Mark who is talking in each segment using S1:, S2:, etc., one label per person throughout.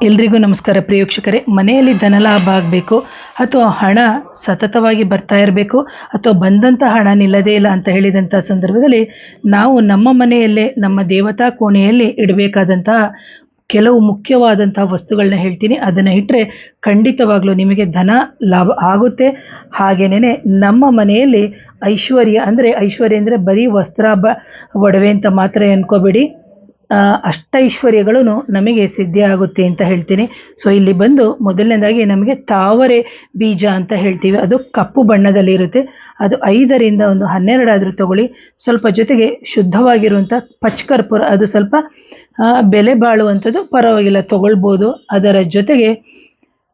S1: ಎಲ್ರಿಗೂ ನಮಸ್ಕಾರ ಪ್ರಿಯೋಕ್ಷಕರೇ. ಮನೆಯಲ್ಲಿ ಧನಲಾಭ ಆಗಬೇಕು ಅಥವಾ ಹಣ ಸತತವಾಗಿ ಬರ್ತಾ ಇರಬೇಕು ಅಥವಾ ಬಂದಂಥ ಹಣ ನಿಲ್ಲದೇ ಇಲ್ಲ ಅಂತ ಹೇಳಿದಂಥ ಸಂದರ್ಭದಲ್ಲಿ ನಾವು ನಮ್ಮ ಮನೆಯಲ್ಲೇ ನಮ್ಮ ದೇವತಾ ಕೋಣೆಯಲ್ಲಿ ಇಡಬೇಕಾದಂತಹ ಕೆಲವು ಮುಖ್ಯವಾದಂತಹ ವಸ್ತುಗಳನ್ನ ಹೇಳ್ತೀನಿ. ಅದನ್ನು ಇಟ್ಟರೆ ಖಂಡಿತವಾಗ್ಲೂ ನಿಮಗೆ ಧನ ಲಾಭ ಆಗುತ್ತೆ. ಹಾಗೇನೇ ನಮ್ಮ ಮನೆಯಲ್ಲಿ ಐಶ್ವರ್ಯ ಅಂದರೆ ಬರೀ ವಸ್ತ್ರ ಒಡವೆ ಅಂತ ಮಾತ್ರ ಅನ್ಕೋಬೇಡಿ, ಅಷ್ಟೈಶ್ವರ್ಯಗಳು ನಮಗೆ ಸಿದ್ಧಿ ಆಗುತ್ತೆ ಅಂತ ಹೇಳ್ತೀನಿ. ಸೊ ಇಲ್ಲಿ ಬಂದು ಮೊದಲನೇದಾಗಿ ನಮಗೆ ತಾವರೆ ಬೀಜ ಅಂತ ಹೇಳ್ತೀವಿ, ಅದು ಕಪ್ಪು ಬಣ್ಣದಲ್ಲಿ ಇರುತ್ತೆ. ಅದು 5ರಿಂದ 12 ಆದರೂ ತಗೊಳ್ಳಿ. ಸ್ವಲ್ಪ ಜೊತೆಗೆ ಶುದ್ಧವಾಗಿರುವಂಥ ಪಚ್ಕರ್ಪೂರ, ಅದು ಸ್ವಲ್ಪ ಬೆಲೆ ಬಾಳುವಂಥದ್ದು, ಪರವಾಗಿಲ್ಲ ತಗೊಳ್ಬೋದು. ಅದರ ಜೊತೆಗೆ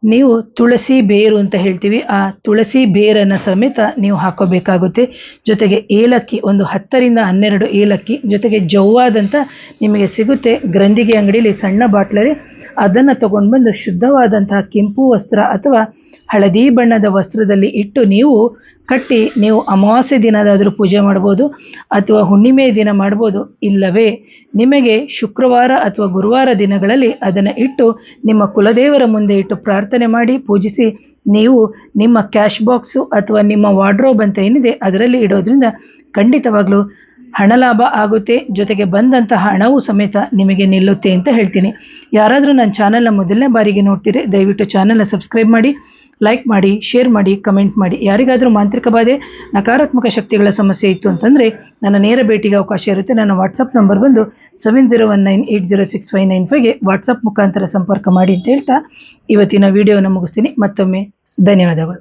S1: ನೀವು ತುಳಸಿ ಬೇರು ಅಂತ ಹೇಳ್ತೀವಿ, ಆ ತುಳಸಿ ಬೇರನ್ನು ಸಮೇತ ನೀವು ಹಾಕೋಬೇಕಾಗುತ್ತೆ. ಜೊತೆಗೆ ಏಲಕ್ಕಿ 10ರಿಂದ 12 ಏಲಕ್ಕಿ, ಜೊತೆಗೆ ಜವ್ವಾದಂಥ ನಿಮಗೆ ಸಿಗುತ್ತೆ ಗ್ರಂಥಿಗೆ ಅಂಗಡಿಯಲ್ಲಿ ಸಣ್ಣ ಬಾಟ್ಲಲ್ಲಿ, ಅದನ್ನು ತೊಗೊಂಡು ಬಂದು ಶುದ್ಧವಾದಂತಹ ಕೆಂಪು ವಸ್ತ್ರ ಅಥವಾ ಹಳದಿ ಬಣ್ಣದ ವಸ್ತ್ರದಲ್ಲಿ ಇಟ್ಟು ನೀವು ಕಟ್ಟಿ, ನೀವು ಅಮಾವಾಸ್ಯೆ ದಿನದಾದರೂ ಪೂಜೆ ಮಾಡ್ಬೋದು ಅಥವಾ ಹುಣ್ಣಿಮೆ ದಿನ ಮಾಡ್ಬೋದು. ಇಲ್ಲವೇ ನಿಮಗೆ ಶುಕ್ರವಾರ ಅಥವಾ ಗುರುವಾರ ದಿನಗಳಲ್ಲಿ ಅದನ್ನು ಇಟ್ಟು ನಿಮ್ಮ ಕುಲದೇವರ ಮುಂದೆ ಇಟ್ಟು ಪ್ರಾರ್ಥನೆ ಮಾಡಿ ಪೂಜಿಸಿ, ನೀವು ನಿಮ್ಮ ಕ್ಯಾಶ್ ಬಾಕ್ಸು ಅಥವಾ ನಿಮ್ಮ ವಾರ್ಡ್ರೋಬ್ ಅಂತ ಏನಿದೆ ಅದರಲ್ಲಿ ಇಡೋದ್ರಿಂದ ಖಂಡಿತವಾಗ್ಲೂ ಹಣ ಲಾಭ ಆಗುತ್ತೆ. ಜೊತೆಗೆ ಬಂದಂತಹ ಹಣವೂ ಸಮೇತ ನಿಮಗೆ ನಿಲ್ಲುತ್ತೆ ಅಂತ ಹೇಳ್ತೀನಿ. ಯಾರಾದರೂ ನನ್ನ ಚಾನಲ್ನ ಮೊದಲನೇ ಬಾರಿಗೆ ನೋಡ್ತೀರಿ, ದಯವಿಟ್ಟು ಚಾನಲ್ನ ಸಬ್ಸ್ಕ್ರೈಬ್ ಮಾಡಿ, ಲೈಕ್ ಮಾಡಿ, ಶೇರ್ ಮಾಡಿ, ಕಮೆಂಟ್ ಮಾಡಿ. ಯಾರಿಗಾದರೂ ಮಾಂತ್ರಿಕ ಬಾಧೆ, ನಕಾರಾತ್ಮಕ ಶಕ್ತಿಗಳ ಸಮಸ್ಯೆ ಇತ್ತು ಅಂತಂದರೆ ನನ್ನ ನೇರ ಭೇಟಿಗೆ ಅವಕಾಶ ಇರುತ್ತೆ. ನನ್ನ ವಾಟ್ಸಪ್ ನಂಬರ್ ಬಂದು 7019806595ಗೆ ವಾಟ್ಸಪ್ ಮುಖಾಂತರ ಸಂಪರ್ಕ ಮಾಡಿ ಅಂತ ಹೇಳ್ತಾ ಇವತ್ತಿನ ವಿಡಿಯೋನ ಮುಗಿಸ್ತೀನಿ. ಮತ್ತೊಮ್ಮೆ ಧನ್ಯವಾದಗಳು.